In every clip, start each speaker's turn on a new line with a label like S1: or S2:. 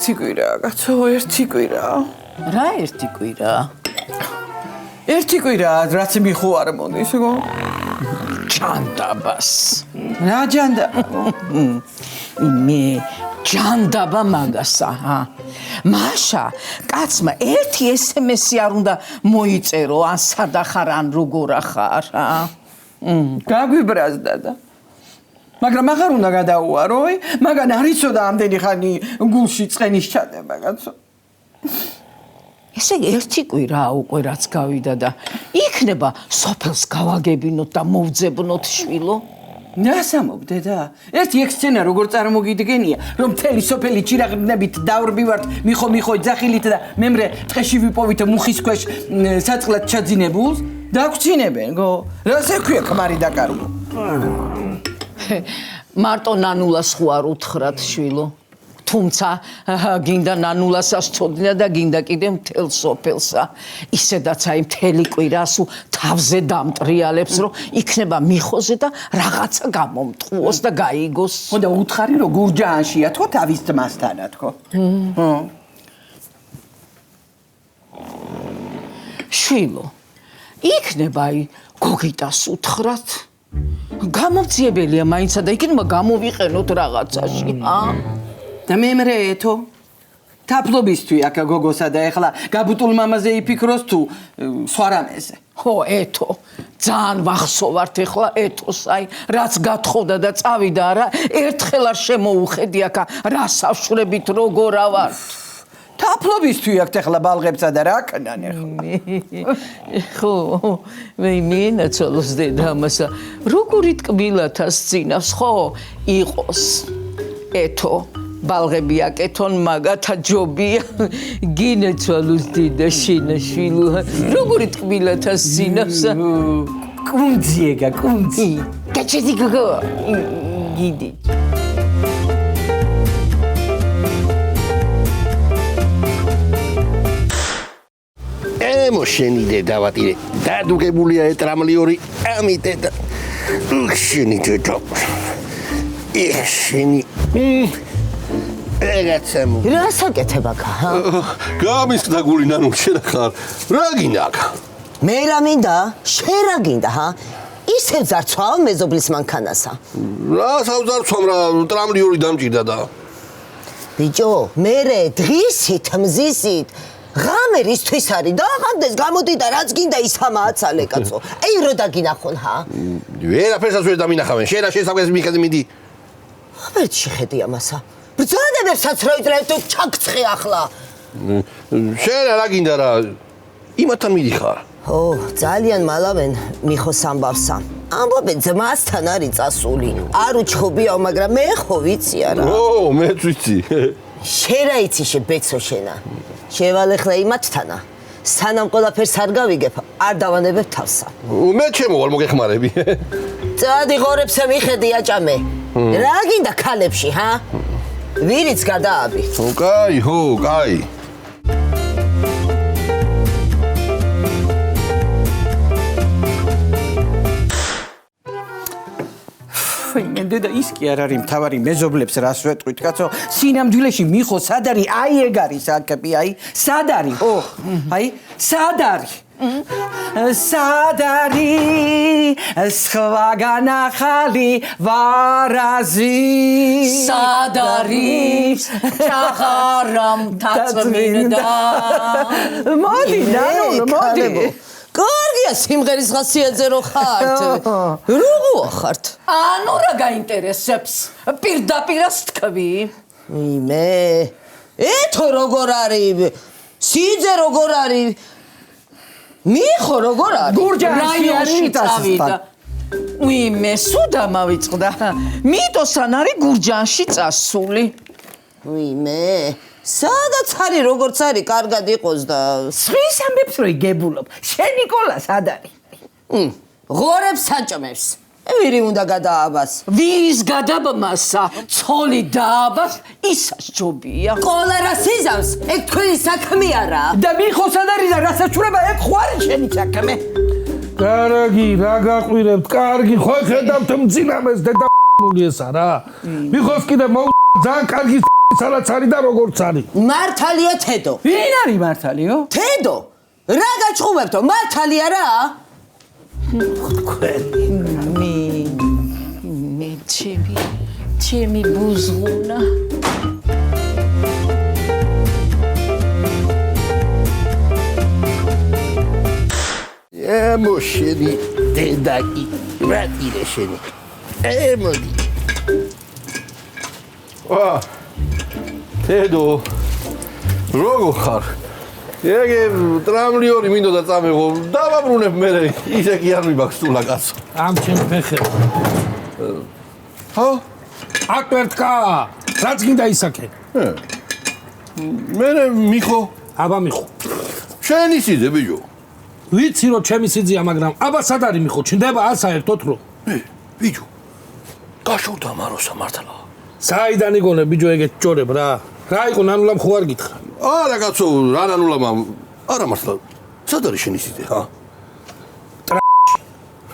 S1: ერთი კვირაა, კაცო, ერთი კვირაა.
S2: რა ერთი კვირაა?
S1: ერთი კვირაა, რაც მიხო არ მოდის, გო?
S2: ჯანდაბას.
S1: რა ჯანდაბა?
S2: მე ჯანდაბა მაგასა, მაშა, კაცმა ერთი SMS-ი არ უნდა მოიწერო, ან სადახარ, ან როგორ ახარ,
S1: გაგვიბრაზდა და მაგრამ აღარ უნდა გადაუარო, მაგან არ იცოდა ამდენი ხანი გულში წყენის ჩადება, კაცო.
S2: ესე ერთი კვირაა უკვე რაც გავიდა და იქნება სოფელს გავაგებინოთ და მოვძებნოთ შვილო.
S1: ნასამობ დედა, ერთი ექსცენა როგორ წარმოგიდგენია, რომ მთელი სოფელი ჭირაღნებით დავრბივართ მიხო ძახილით და მემრე ტყეში ვიპოვით მუხის ქვეშ საწყლად ჩაძინებულს დაგვცინებენ, გო. რას ექვია ქმარი დაკარგო?
S2: მარტო ნანულას ხო არ უთხრათ შვილო. თუმცა გინდა ნანულასაც წოდნა და გინდა კიდე მთელ სოფელსა. ისედაც აი მთელი კვირას თავზე დამტრიალებს, რომ იქნება მიხოზე და რაღაცა გამომტყუოს და გაიგოს.
S1: ხო და უთხარი რომ გურჯაანშია თქო თავის ძმასთანა თქო.
S2: შვილო, იქნება აი გოგიტას უთხრათ. გამომძიებელია მაინცა და იქნება გამოვიყენოთ რაღაცაში,
S1: და მემრეეთო თაფლობისთვის აქ გოგოსა და ეხლა გაბუტულ მამაზე იფიქროს თუ სხვა რამეზე.
S2: ხო, ეთო, ძალიან ვახსოვართ ეხლა ეთოს, აი, რაც გათხოვდა და წავიდა რა, ერთხელ არ შემოუხედი აქ რა სავშვრებით როგორ ავართ.
S1: თაფლობისთვის აქ ეხლა ბალღებსა და რა ქნან ეხლა.
S2: ხო, მეინაცოლოს დედა ამასა, როგორი ტკბილათა სცინავს, ხო, იყოს. ეთო ბალღები აკეთონ მაგათა ჯობია გინეცვალოს დედა შინაშვილო როგორი ტკბილათა სცინავს
S1: კუნძიეგა კუნძი
S2: გაჩედი გოგო გიდი
S3: შენი დედა ვატირე დადუგებულია ეტრამლიური ამიტე და შენი დედა შენი ეგაცემ
S4: რა საკეთება ხა?
S3: გამისკდა გული ნანუ შენ ხარ რა გინდა ხა?
S4: მე რა მინდა? შენ რა გინდა ხა? ისევ ზარცვავ მეზობლის მანქანასა.
S3: რა სავზარცვამ რა ტრამლიური დამჭირდა და
S4: ბიჭო, მერე დღისით მზისით ღამერისთვის არის და ამდენს გამოდი და რაც გინდა ის ამააცალე კაცო. აი რო დაგინახონ ხა?
S3: ვერაფერსაც ვერ დამინახავენ. შენ რა შესაძლოა მიხედი მიდი.
S4: ხაბერთ შეხედი ამასა. ბრძანებებსაც რო იძრებ თუ ჩაგცხე ახლა.
S3: შენ რა გინდა რა? იმათთან მიდიხარ.
S4: ო, ძალიან მალავენ მიხოს ამბავსა. ამბობენ ძმასთან არის წასული. არ უჩხუბიაო, მაგრამ მე ხო ვიცი არა.
S3: ო, მეც ვიცი.
S4: შენ რა იცი ბეცო შენა? შევალეხლა იმათთანა. სანამ ყველაფერს არ გავიგებ, არ დავანებებ თავსა.
S3: მე ჩემოვალ მოგეხმარები.
S4: წადი ღორებსა მიხედი აჭამე. რა გინდა ქალებში, ჰა? ვირიც გადააბი.
S3: კაი, ხო, კაი.
S1: მე დედა ის კი არ არის მთავარი მეზობლებს რას ვეტყვით, კაცო. სინამდვილეში მიხო სად არის? აი ეგ არის აკები, აი, სად არის? ო, აი, სად არის? სად არის სხვაგან ახალი ვარაზი?
S2: სად არის ჩახარამ თაწმინდა?
S1: მოდი, ნანო, მოდი.
S4: კარგია სიმღერის ხასიათზე რო ხართ. როგორ ხართ?
S2: ანუ რა გაინტერესებს? პირდაპირას თქვი?
S4: მე ეთო როგორ არის? სიძე როგორ არის? მიხო როგორ არის?
S2: გურჯაანში წავიდა. მე სუდა მავიწყდა. მიტოსან არის გურჯაანში წასული.
S4: მე სადაც არის როგორც არის კარგად იყოს და
S1: სხვის ამბებს რო იგებულობ. შენ ნიკოლა სად არის?
S4: ღორებს საჭმევს. ვირი უნდა გადააბას?
S2: ვირის გადაბმასა ცოლი დააბას ისას ჯობია.
S4: ყოლა რა სიზავს? ეგ თქვენი საქმე არა.
S1: და მიხო სად არის და რა საჩურება ეგ ხო არის შენი საქმე?
S5: კარგი, რა გაყვირებთ? კარგი, ხო ხედავთ მძინამეს დედა მული ესა რა. მიხოს კიდე ძალიან კარგი სადაც არის და როგორც არის.
S4: მართალია თედო.
S1: ვინ არის მართალიო?
S4: თედო. რა გაჩხუბებთო? მართალია რა?
S2: მე ჩემი ბუზღუნა.
S3: ემოშენი დედაკი რატირე შენი ემოდი თედო როგორ ხარ ეგ ტრამლიონი მინდოდა წამეღო დავაბრუნებ მე ისე კი არ მიბაქვს თულა კაცო
S5: ამ ჩემ ფეხებს.
S3: ხო
S5: აკერტკა, რაც გინდა ისაკე.
S3: მე მიხო
S5: აბა მიხო.
S3: შენი სიძე ბიჭო
S5: ვიცი რომ ჩემი სიძია, მაგრამ აბა სად არის მიხო? ჩნდება საერთოდ რომ.
S3: ბიჭო გაშოვდა მაროსა მართლა
S5: საიდან იგონე ბიჭო ეგეთ ჭორებ რა. რა იყო ნანულამ ხო არ გითხრა?
S3: არა კაცო რა ნანულამა არა მართლა სად არის შენი სიძე ხა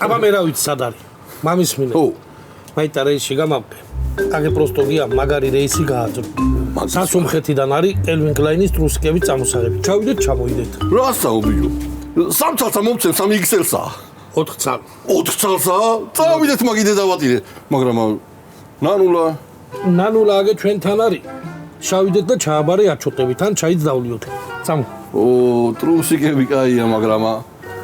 S5: აბა მე რა ვიცი სად არის? მამის მინე.
S3: ო
S5: მაიტა რეისი გამავკე. აგე პროსტო გია მაგარი რეისი გააძრო. სასუმხეთიდან არის კელვინ კლაინის ტრუსიკების წამოსაღები. ჩავიდეთ, ჩამოვიდეთ.
S3: რასაო ბიჭო სამ წელსა მომცემ 3 XL-სა
S5: 4 წალ.
S3: 4 წელსა წავიდეთ მაგიდე დავატირე მაგრამ
S5: ნანულა აგე ჩვენთან არის. შავიდეთ და ჩააბარე აჩოტებით, ან ჩაიც დავლიოთ. წამო.
S3: ო ტრუსიკები კაია მაგრამ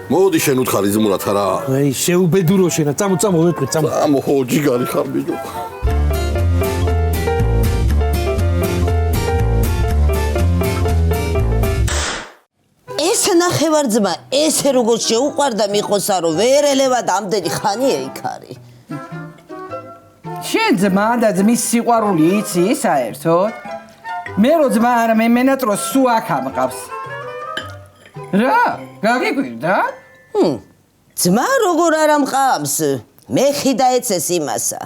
S3: მოდი შენ უთხარი ზმურად რა
S5: აი შეუბედურო შენა. წამო ვეთქვი, წამო.
S3: ამო ხო ჯიგარი ხარ ბიჭო
S4: ეს ნახევარძმა ესე როგორ შეუყვარდა მიყოსა რომ ვერ ელევა და ამდენი ხანია იქ არის.
S1: შენ ძმა და ძმის სიყვარული იცი საერთოდ? მე რო ძმა არა მე მენატროს სუ აქ ამყავს. რა? გაგიკვირდა?
S4: ძმა როგორ არ ამყავს? მე ხიდა ეცეს იმასა.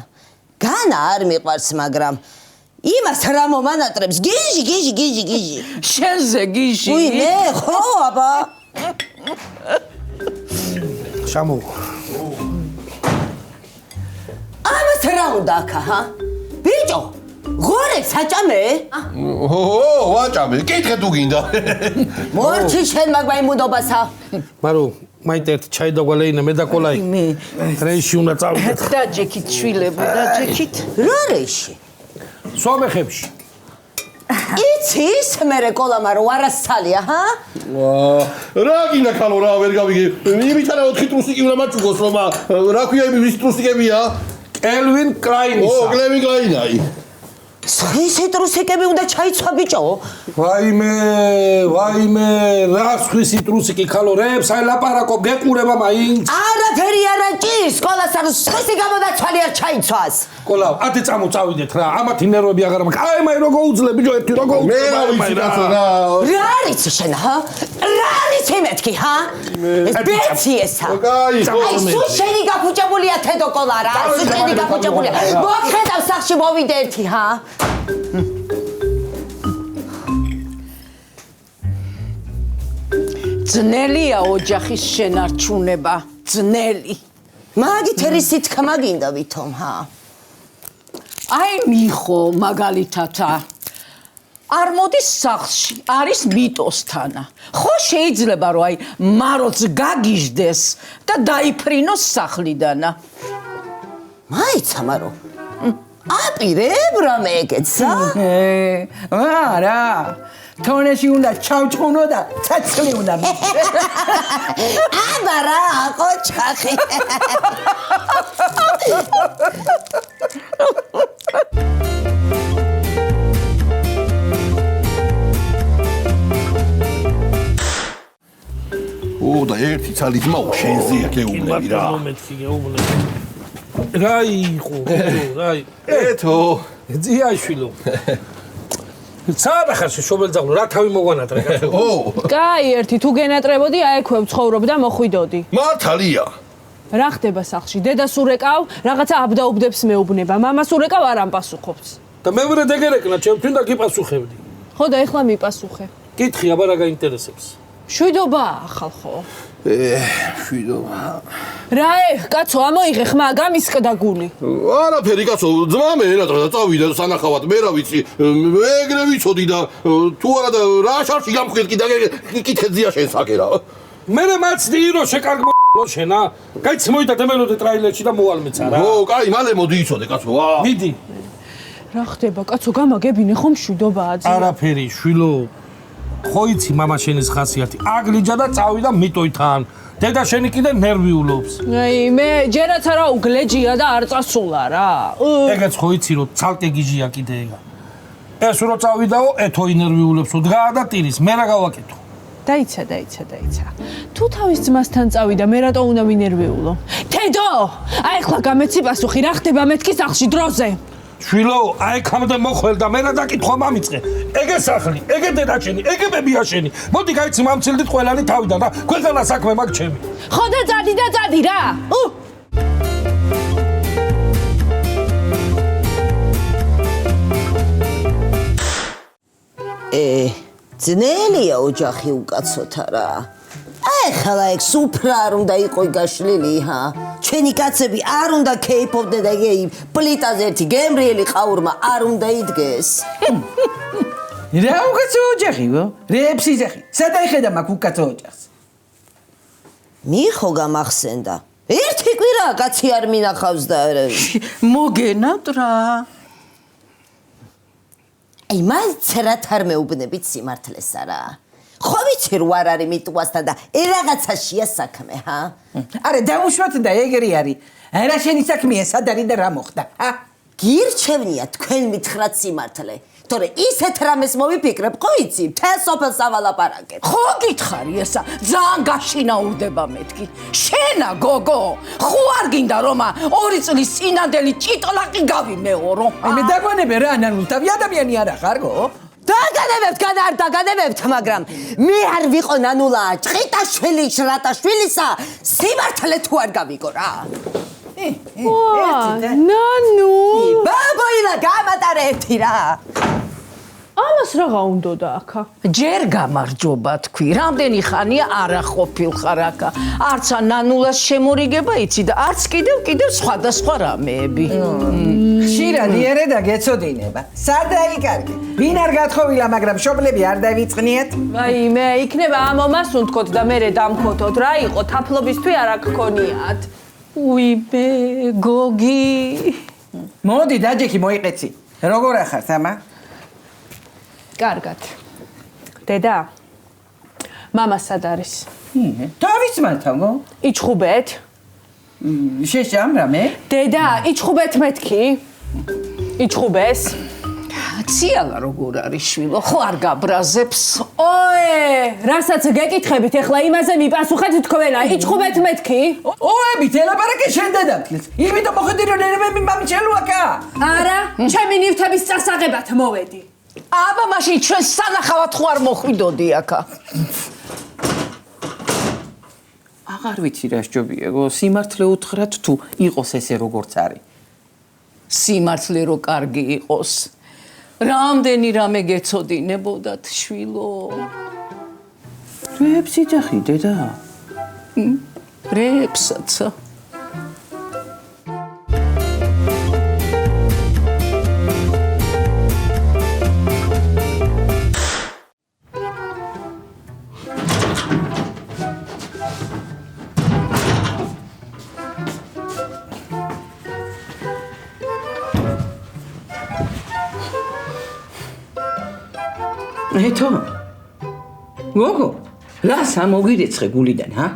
S4: განა არ მიყვარს მაგრამ იმას რა მომანატრებს გიჟი.
S2: შენზე გიჟი.
S4: უი მე ხო აბა.
S5: შამო.
S4: ამას რა უნდა აქა ჰა? ბიჭო ღორე საჭამე?
S3: ო ვაჭამე კითხე თუ გინდა
S4: მორჩი შენ მაგვაიმუდობასა.
S5: მარო მაიტა ერთი ჩაი დაგვალეინა მე და კოლაი. რეიში უნდა წავიდეთ.
S2: დაჯექით შვილებო, დაჯექით.
S4: რა რეში?
S5: სომეხებში.
S4: იცის მერე კოლამა რო არასცალია ჰა?
S3: რა გინდა ქალო რა ვერ გავიგე იმით არა 4 ტრუსიკი უნდა მაჭუგოს რომ რა ქვია იმის ტრუსიკებია
S5: კელვინ კლაინისა.
S3: ო კელვინ კლაინაი
S4: სხვისი ტრუსიკები უნდა ჩაიცვა ბიჭო?
S5: ვაიმე, რა სხვისი ტრუსიკი ქალო რეებს აი ლაპარაკობ გეყურება მაინც.
S4: არაფერი არა ჭის, სკოლას არ სხვისი გამოდაცვალი არ ჩაიცვას.
S5: კოლავ, ათე წავიდეთ რა. ამათი ნერვები აღარ მაქვს. აი მაი როგორ უძლე ბიჭო ერთი როგორ
S3: მე რა ვიცი კაცო რა
S4: რა არის შენ ჰა? რა არის მეთქი ჰა? ეს ბეცი ესა.
S3: კაი
S4: აი სულ შენი გაფუჭებულია თედო კოლა რა, სულ შენი გაფუჭებულია. მოხედავ სახში მოვიდე ერთი ჰა?
S2: ძნელია ოჯახის შენარჩუნება, ძნელი.
S4: მაგით ერის სითქმა გინდა ვითომ ჰა?
S2: აი მიხო მაგალითად არ მოდის სახლში, არის მიტოსთანა. ხო შეიძლება რომ აი მაროც გაგიჟდეს და დაიფრინოს სახლიდანა.
S4: მაიცა მარო. აპირებ რამე ეგეცა?
S1: არა. თონეში უნდა ჩავჭყუნო და ცაცლი უნდა
S4: აბა რა ყოჩახი.
S3: ო და ერთი ცალი ძმა შენზეა გეუბნები რა
S5: მეთქი გეუბნები. რა იყო რა
S3: ეთო
S5: ძიაშვილო. სადა ხარში შობელძაღლო რა თავი მოგვანატრე კაცო.
S3: ო
S6: კაი ერთი თუ გენატრებოდი აექვევ ცხოვრობ და მოხვიდოდი.
S3: მართალია
S6: რა ხდება სახლში? დედას ურეკავ, რაღაცა აბდაუბდებს მეუბნება. მამას ურეკავ არ ამპასუხობს.
S5: და მე ვერე დეგერეკნა ჩემთვის და გიპასუხებდი.
S6: ხო და ეხლა მიპასუხე.
S5: კითხი აბა რა გაინტერესებს.
S6: შვიდობა ახალ ხო?
S3: შვიდობა.
S6: რა კაცო, ამოიღე ხმა, გამისყდა გული.
S3: არაფერი კაცო, ძმა მე რა წავიდა სანახავად, მე რა ვიცი, ეგრე ვიცოდი და თუ არა და რა შარში გამხვიდ კიდე კითხეძია შენ საკე რა.
S5: მე მაცდი ირო შეკარგო შენა. გაიც მოიდა დემელოდე ტრაილერში და მოალმეცა რა.
S3: ო, კაი, მალე მოდი იცოდე კაცო.
S5: მიდი.
S6: რა ხდება, კაცო, გამაგებინე ხომ მშვიდობაა ძია.
S5: არაფერი, შვილო. ხო იცი მამა შენის ხასიათი. აგლიჯა და წავიდა მიტოითან. დედა შენი კიდე ნერვიულობს.
S6: აი, მე ჯერაც არა უგლეჯია და არ წასულა რა.
S5: ეგეც ხო იცი რომ ცალკე გიჟია კიდე ეგა. ეს რო წავიდაო, ეთო ინერვიულებსო დგაა და ტირის, მე რა გავაკეთო?
S6: დაიცა. თუ თავის ძმასთან წავიდა, მე რატო უნდა მინერვიულო? თედო! აი ხლა გამეცი პასუხი, რა ხდება მეთქი სახლში დროზე?
S5: შვილო, აი ქამდე მოხვალ და მე რა დაკითხვა მომიწყე. ეგე სახლი, ეგე დედაჩენი, ეგე ბებია შენი. მოდი გაიცი მამცილდით ყველანი თავიდან რა. ქვეყანა საქმე მაგ ჩემი.
S6: ხო და წადი რა.
S4: ძნელია ოჯახი უკაცოთა რა. ახლა ეგ სუფრა არ უნდა იყო გაშლილი, ჰა? ჩვენი კაცები არ უნდა ქეიფობდნენ და ეგ პლიტაზე ერთი გემრიელი ყაურმა არ უნდა იდგეს.
S1: რა უკაცო ოჯახიო? რეებს იძახი. სადა იხედა მაგ უკაცო ოჯახს?
S4: მიხო გამახსენდა. ერთი კვირა კაცი არ მინახავს და
S2: მოგენავთ რა.
S4: აი მას რათ არ მეუბნებით სიმართლეს არა? ხო ვიცი რო არ არის მიტუასთან და რაღაცაშია საქმე, ჰა?
S1: არა დავუშვათ და ეგრე არის. რა შენი საქმეა, სად არის და რა მოხდა?
S4: გირჩევნია თქვენ მითხრათ სიმართლე. თორე ისეთ რამეს მოვიფიქრებ, ხო იცი, მთელ სოფელს ავალაპარაკებ.
S2: ხო გითხარი ესა, ძალიან გაშინაურდება მეთქი. შენა გოგო, ხო არ გინდა რომ 2 წლის წინანდელი ჭიტლაკი გავიმეორო?
S1: აი მე დაგვანებე რა ნანულ თავი ადამიანი არა ხარ გო?
S4: დაგანებებთ, მაგრამ მე არ ვიყო ნანულა ჭყიტაშვილი შრატაშვილისა, სიმართლე თუ არ გავიგო რა.
S6: ნანუ!
S4: ბაბოილა გამატარე ერთი რა.
S6: ამას რაღა უნდოდა აქა?
S2: ჯერ გამარჯობა თქვი, რამდენი ხანია არა ყოფილხარ აქა. არც ნანულას შემორიგება იცი და არც კიდევ სხვადასხვა რამეები.
S1: ხშირად იერე და გეცოდინება. სადაა იკარგე? ვინ არ გათხოვილა, მაგრამ შობლები არ დავიწყნიათ?
S6: ვაიმე, იქნება ამომას უნთქოთ და მერე დამქოთოთ. რა იყო, თაფლობისთვის არ აქქონიათ.
S2: უიბე, გოგი.
S1: მოდი დაჯექი მოიყეცი. როგორ ახართ ამა?
S6: კარგად. დედა. მამა სად არის?
S1: თავის მართავო?
S6: იჩხუბეთ?
S1: შეშამ რამე?
S6: დედა, იჩხუბეთ მეთქი? იჩხუბეს?
S2: ციალა როგორ არის შვილო, ხო არ გაბრაზებს?
S6: ოე, რასაც გეკითხებით, ეხლა იმაზე მიპასუხეთ თქვენა. იჩხუბეთ მეთქი?
S1: ოებით ელაპარაკე შენ დედამთილს. იმიტომ მოხედი რომ ნერვები მამჩელუაკა.
S6: არა, ჩემი ნივთების წასაღებად მოვედი.
S2: აბა მაშინ ჩვენ სანახავად ხო არ მოხვიდოდი აქა?
S1: აღარ ვიცი რა სჯობია, გო სიმართლე უთხრათ თუ იყოს ესე როგორც არის.
S2: სიმართლე რო კარგი იყოს. რამდენი რამე გეცოდინებოდათ შვილო.
S1: რეებს იძახი დედა.
S2: რეებსაც.
S1: ეთო. გოგო, რასა მოგირეცხე გულიდან, ჰა?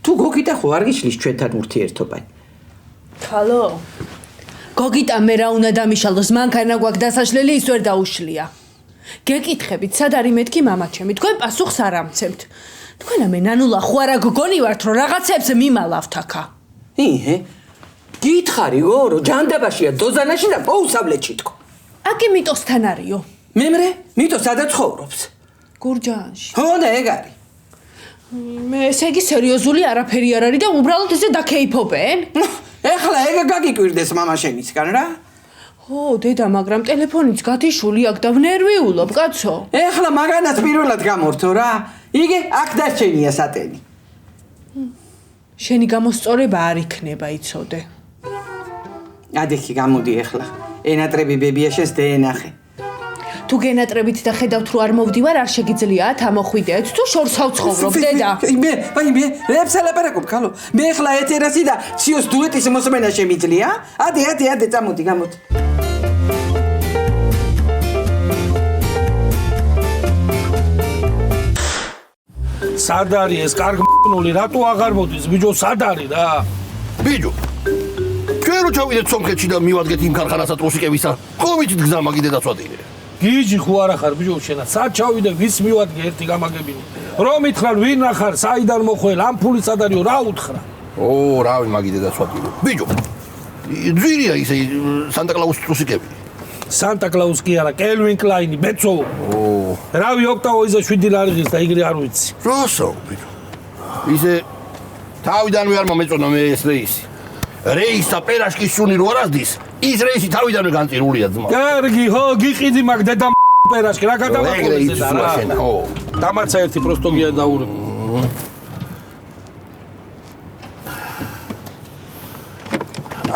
S1: თუ გოგიტა ხო არ გიშლის ჩვენთან ურთიერთობა?
S6: ხალო. გოგიტა მე რა უნდა დამიშალოს, მანქანა გვაქვს დასაშლელი, ის ვერ დაუშლია. გეკითხებით, სად არის მეთქი მამაჩემი? თქვენ პასუხს არ ამცემთ. თქვენ ამე ნანულა ხო არა გოგონი ვართ, რომ რაღაცებს მიმალავთ აქა.
S1: იე. გითხარი გო, რომ ჯანდაბაშია დოზანაში და პოუსავლეთში თქო.
S6: აკი მიტოსთან არისო.
S1: მემრე, მიტო სადაც ცხოვრობს?
S6: გურჯაანში.
S1: ხო და ეგ არის.
S6: მე ესე იგი სერიოზული არაფერი არ არის და უბრალოდ ესე დაკეიფობენ?
S1: ეხლა ეგ გაგიკვირდეს მამა შენისგან რა?
S6: ო, დედა, მაგრამ ტელეფონიც გათიშული აქვს და ვნერვიულობ, კაცო.
S1: ეხლა მაგანაც პირველად გამორთო რა. იგე აქ დარჩენია სატენი.
S6: შენი გამოსწორება არ იქნება, იცოდე.
S1: ადექი გამოდი ახლა. ენატრები ბებია შენს დაენახე.
S6: თუ გენატრებით და ხედავთ რომ არ მოვდივარ, არ შეგიძლიათ ამოხვიდეთ, თუ შორს ავცხოვრობ, დედა.
S1: მე ლებსალაპარაკობ, ხალო. მე ახლა ეთერასი და ციოს დუეტის მოსმენა შემიძლია? ადე, წამოდი, გამოდი.
S5: სად არის ეს კარგ მ***ნული, რატო აღარ მოდის, ბიჭო, სად არის რა?
S3: ბიჭო, ჩვენ რო ჩავიდეთ სომხეთში და მივადგეთ იმ ქარხანასა ტრუსიკებისა, ხომით გზა მაგიდე დაწვადილი.
S5: გიჯი ხო არა ხარ, ბიჭო, შენა, სად ჩავიდე, ვის მივადგე ერთი გამაგებინი. რომ ითხრან, ვინ ახარ, საიდან მოხვალ, ამ ფული სად არისო, რა უთხრა?
S3: რავი მაგიდე დაწვადილი. ბიჭო, ძვირია ისე სანტა-კლაუსის ტრუსიკები.
S5: სანტა-კლაუს კი არა, კელვინ კლაინი, ბეცო. რავი ოქტავოიზე 7 ლარიღის და იგრი არ ვიცი.
S3: როსო, ბიჭო. ისე თავიდანვე არ მომეწონა მე ეს რეისი. რეისს და პერაშკის სუნი რო არასდის, ის რეისი თავიდანვე განწირულია ძმა.
S5: კარგი, ხო, გიყიდი მაგ დედა პერაშკი, რა გადავაყოლეს და რა.
S3: ხო.
S5: დამარცა ერთი პროსტოგია დაურე.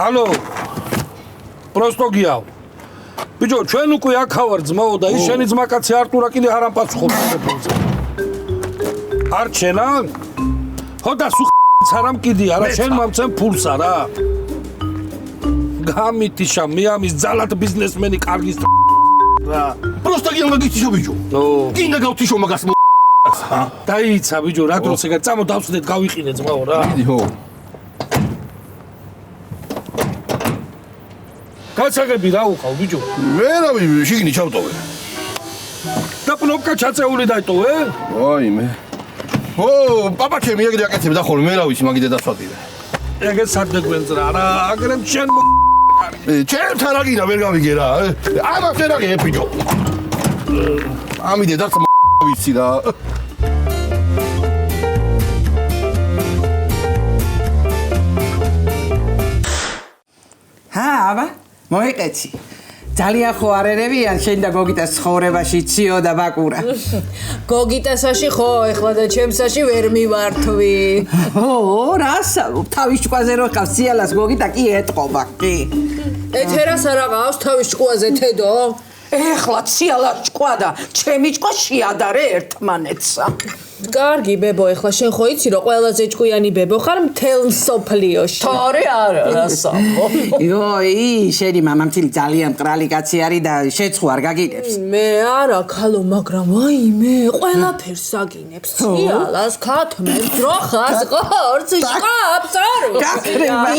S5: ალო. პროსტოგიაო. ბიჭო, ჩვენ უკვე აქ ავარ ძმაო და ის შენი ძმაკაცი არტურა კიდე არ ამპაცხობს ტელეფონზე. არ ჩენა? ხო და სულ არ ამკიდია რა, შენ მომცემ ფულსა რა. გამიტიშა, მე ამის ძალად ბიზნესმენი კარგის რა.
S3: პროსტო გინდა გითიშო ბიჭო. გინდა გავთიშო მაგას
S5: დაიცა ბიჭო, რა დროს ეგა წამო დავსვდეთ გავიყინე ძმაო რა.
S3: ხო.
S5: კაცაგები რა უყავ ბიჭო?
S3: მე რავი, შიგნი ჩავტოვე.
S5: და პლოპკა ჩაწეული დაიტოვე?
S3: ვაიმე. ო, პაპა ჩემი ეგრე აკეთებდა ხოლმე, მე რა ვიცი მაგიდე დაწვადილი.
S5: ეგეც სადეგვენძრა რა, აგრემ შენ
S3: ჩემთან რა გინდა ვერ გავიგე რა. ამას ვერ აგე ბიჭო. ამიდე დარც ვიცი რა.
S1: აბა, მოიყეცი. ძალიან ხო არ ერევიან შენ და გოგიტას ცხოვრებაში ციო და ბაკურა.
S6: გოგიტასაში ხო, ეხლა და ჩემსაში ვერ მივართვი.
S1: რასა, თავის ჭკვაზე რო ხავს სიალას გოგიტა კი ეტყობა, კი.
S6: ეთერას არ აყავს თავის ჭკვაზე, თედო?
S2: ეხლა ციალა ჭკვა და ჩემი ჭკვა შეადარე ერთმანეთსა.
S6: კარგი ბებო, ეხლა შენ ხო იცი რომ ყველაზე ჭკვიანი ბებო ხარ მთელ მსოფლიოში.
S2: თორე არა რასამო.
S1: იოი, შენი მამამთილი ძალიან მყრალი კაცი არის და შეცხუ არ გაგიდებს.
S6: მე არა, ქალო, მაგრამ ვაიმე, ყველაფერს აგინებს. ციალას, ქათმებს, ძროხას, ყორცს, შკაფს, არ ვიცი.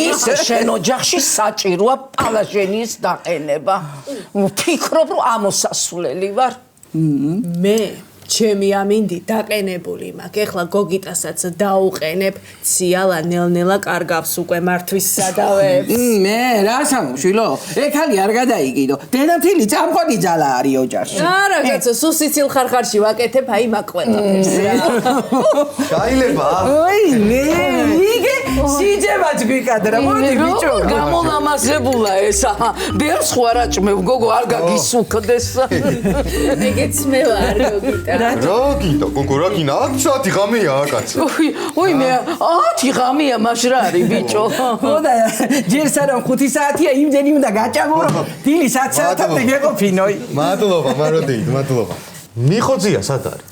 S2: ის შენ ოჯახში საჭიროა პალაჟენის დაყენება. ვფიქრობ რომ ამოსასვლელი ვარ.
S6: მე ჩემი ამინდი დაყენებული მაქვს. ეხლა გოგიტასაც დაუყენებ, ციალა ნელ-ნელა კარგავს უკვე მართვის სადავებს.
S1: მე რა სამშვილო, ეხალი არ გადაიგიდო. დედამთილი წამყვანი ძალა არის ოჯახში.
S6: არა, კაცო, სულ სიცილ ხარხარში ვაკეთებ, აი მაგ ყველაფერს რა.
S7: შეიძლება?
S1: ოი, მე იგე სიძებაც გვიკადრა, მოდი ბიჭო.
S2: გამოლამაზებულა ესა. ბევრს ხო არ აჭმევ, გოგო არ გაგისუქდეს.
S6: ეგეც მე ვარ, გოგიტა.
S7: რა გინდა, გოგო, რა გინდა? 10 ღამეა კაცო.
S2: ой, მე 10 ღამეა მაშ რა არის ბიჭო.
S1: ხო და ჯერ სანამ 5 საათია იმდენი უნდა გაჭამო, რომ დილის 10 საათამდე გეყოფინოი.
S7: მადლობა, მაროდი, მადლობა. მიხოძია სად არის?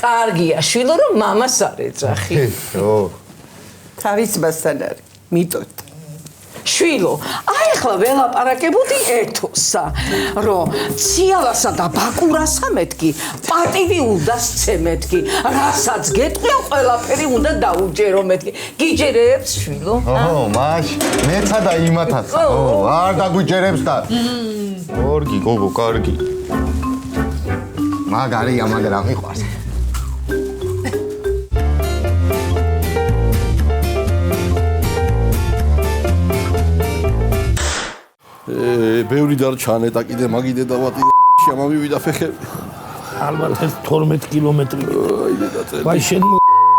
S2: კარგია, შვილო რომ მამას არ ეძახი.
S7: ო,
S1: თავის მასთან არის. მიტოთ.
S2: შვილო, აი ახლა ველაპარაკებოდი ეთოსა, რომ ციალასა და ბაკურასა მეთქი, პატივი უნდა სცემეთქი, რასაც გეტყვია ყველაფერი უნდა დაუჯერო მეთქი. გიჯერებს შვილო?
S7: მაშ, მეცა და იმათაც. არ დაგვიჯერებს და. ორგი, გოგო, კარგი. მაგარია, მაგრამ მიყვარს.
S3: ბევრი დარჩანეტა კიდე მაგიდე დავატი შემავივიდა ფეხები.
S5: ალბათ 12 კილომეტრი. ვაი შენ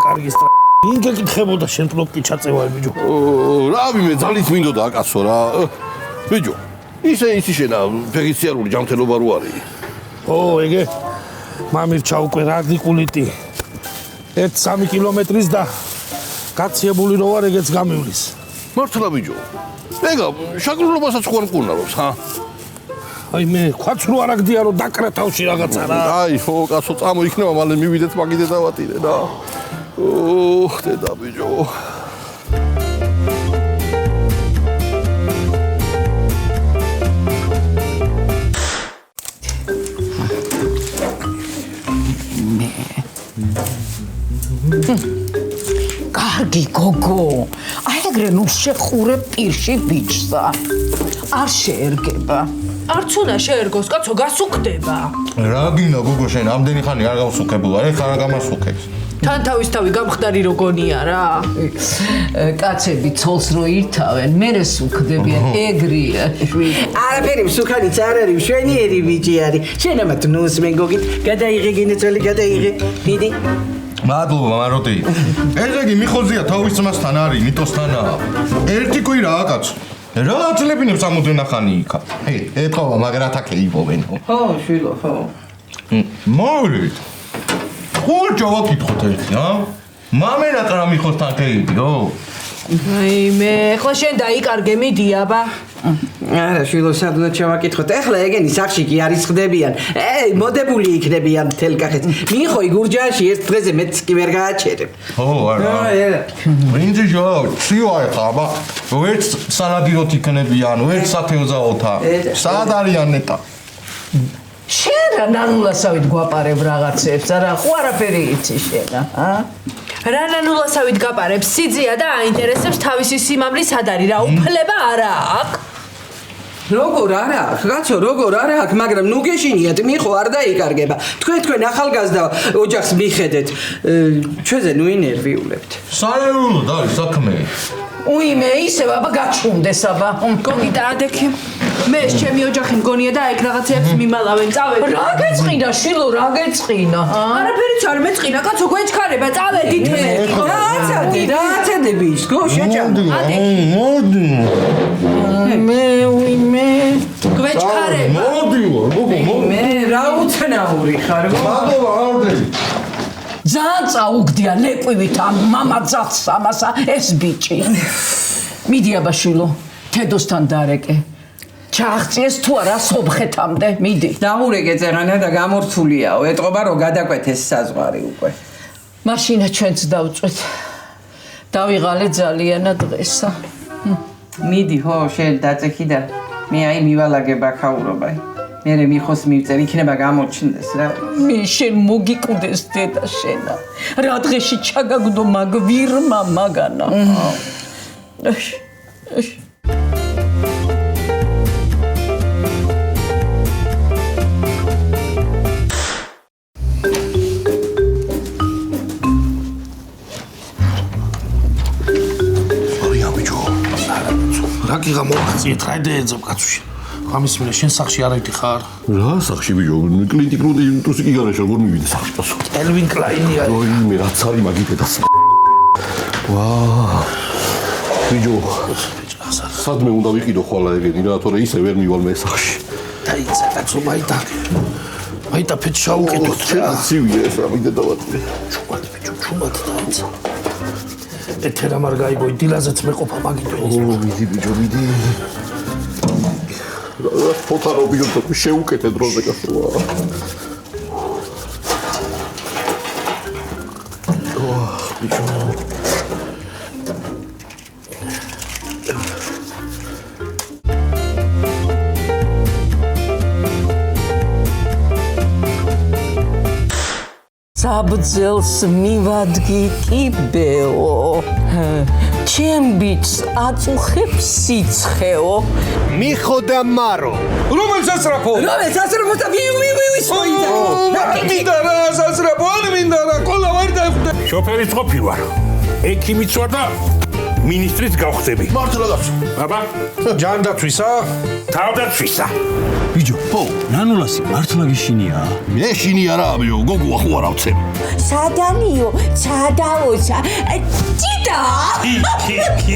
S5: კარგი ინგე გითხებოდა შენ პლოპკი ჩაწევა ბიჭო.
S3: რავი მე ძალით მინდოდა აკაცო რა. ბიჭო, ისე შენა ფეხისიარული ჯანმრთელობა რო არის.
S5: ო, ეგე მამირჩა უკვე რადიკულიტი. 1-3 კილომეტრის და გაციებული რო ვარ, ეგეც გამივლის.
S3: მართლა ბიჭო. ეგა შაკრულობასაც ხوار მკურნალობს, ხა?
S5: აი მე ქვაც რო არ აგდია რომ დაკრა თავში რაღაცა რა.
S3: აი, ხო, კაცო, წამოიქნება, მალე მივიდეთ მაგიდე დავატირე რა. ოხ, დედა ბიჭო.
S2: კარგი გოგო, აი ეგრე ნუ შეხურებ პირში ბიჭსა. არ შეერგება.
S6: არც უნდა შეერგოს, კაცო, გასუქდება.
S7: რა გინდა გოგო შენ ამდენი ხანი არ გავსუქებულა, ეხლა რა გამასუქებს?
S6: თან თავისთავი გამხდარი რო გონია რა.
S2: კაცები ცოლს რო ირთავენ, მერე სუქდებიან, ეგრეა.
S1: არაფერი მსუქანიც არ არის, მშვენიერი ბიჭი არის. შენ ამათ ნუს მეგოგით, გადაიღე გინეწველი, გადაიღე. დიდი.
S7: მადლობა მაროტი. ეს იგი მიხოზია თავის ძმასთან არის, ნიტოსთანაა. ერთი კვირაა კაცო. რა აწლებინებს ამოდენა ხანი იქა? ეთქვა მაგრათა ქეიბობენ.
S1: ხო, შვილო, ხო.
S7: მოვიდით. ხულ ჯავაკითხოთ ერთი, ა? მამენა რა მიხოსთან ქეიბიო?
S6: აი მე, ხო შენ დაიკარგე, მიდი აბა.
S1: არა, შვილო, სადღაც ჩავაკითხოთ. ეხლა ეგენი სახში კი არის ხდებიან. მოდებული იქნებიან მთელ კახეთს. მიიღო იგურჯაანში ერთ დღეზე მეც კი ვერ გააჩერებ.
S7: ო, არა. ვინძი ჯო, ციო ეხლა, აბა. ვერც სანადიროთ იქნებიან, ვერც სათეოზაოთა. სად არიან ნეტა?
S2: შენ რა ნანულასავით გვაპარებ რაღაცებს, არა, ხო არაფერი იცი შენ, ა?
S6: რა ნანულასავით გაპარებს, სიძია და აინტერესებს თავისი სიმამრი სად არის, რა უფლება არა აქვს.
S1: როგორ არა აქვს, კაცო, როგორ არა აქვს, მაგრამ ნუ გეშინიათ, მიხო არ დაიკარგება. თქვენ ახალგაზრდა ოჯახს მიხედეთ. ჩვენზე ნუ ინერვიულებთ.
S7: სარეულოდ არის საქმე.
S2: უიმე, ისევ აბა გაჩუნდეს აბა.
S6: გოგიტა ადექი. მე ჩემი ოჯახი მგონია და ეგ რაღაცებს მიმალავენ, წავედი.
S2: რა გეწყინა, შილო, რა გეწყინა?
S6: არაფერიც არ მეწყინა, კაცო, გვეჩქარება, წავედით მე.
S1: რააცადები ის, გო, შეჭამ.
S7: მოდი.
S2: მე უიმე.
S6: გვეჩქარება.
S7: მოდი, გოგო,
S1: მე რა უცნაური ხარ, გო.
S7: მადლობა, არდელი.
S2: ძალიან წაუგდია ლეკვივით ამ მამა ძაღლს ამასა ეს ბიჭი. მიდი აბა შილო, თედოსთან დარეკე. ჩააღწიეს თუ არა სომხეთამდე, მიდი.
S1: დაურეგე წერანა და გამორთულიაო, ეტყობა რომ გადაკვეთეს საზღვარი უკვე.
S2: მაშინა ჩვენც დავწვეთ. დავიღალე ძალიანა დღესა.
S1: მიდი ხო, შენ დაწექი და მე აი მივალაგებ აქაურობაი. მერე მიხოს მივწერ, იქნება გამოჩნდეს რა.
S2: მე შენ მოგიკვდეს დედა შენა. რა დღეში ჩაგაგდო მაგ ვირმა მაგანა.
S5: რა კი გამოვახციეთ რა დაეძებ კაცუში. ამის მერე შენ სახში არაიტი ხარ?
S3: რა სახში ბიჭო, კლინტი კრუდი ტუსიკი გარაშა როგორ მივიდე სახში პასო.
S5: ელვინ კლაინია.
S3: ოი მე რაც არის მაგით და ვაა. ბიჭო, სადმე უნდა ვიყიდო ხვალა ეგენი რა, თორე ისე ვერ მივალ მე სახში.
S5: დაიცა კაცო, მაიტა ფეთ შაუკეთოთ რა.
S3: ცივია ეს რა მიდე დავატირე.
S5: ჩუმად ბიჭო, ჩუმად დაიცა. ეთერა მარ გაიგოი, დილაზეც მეყოფა მაგით.
S3: ო, მიდი ბიჭო, მიდი. რა ფოთარო ბიჭო, შეუკეთე დროზე კაცო. ბიჭო.
S2: საბძელს მივადგი კიბეო. ჩემ ბიჭს აწუხებ სიცხეო.
S8: მიხო და მარო.
S5: რომელ სასრაფო?
S1: რომელ სასრაფო და ვისმოიდა.
S5: მინდა რა სასრაფო, არ მინდა რა, ყოლა ვარ დახვდა. შოფერის ყოფილი ვარ. ექიმიც ვარ და მინისტრიც გავხდები.
S3: მართლა გაცო.
S5: აბა, ჯანდაცვისა, თავდაცვისა.
S8: ბიჭო, ხო, ნანულასი მართლა გიშინია.
S3: მე შინია რა, ბიჭო, გოგო ახო არ ავცემ.
S4: სადანიო, სადაოცა. ჭიდა.
S5: კი.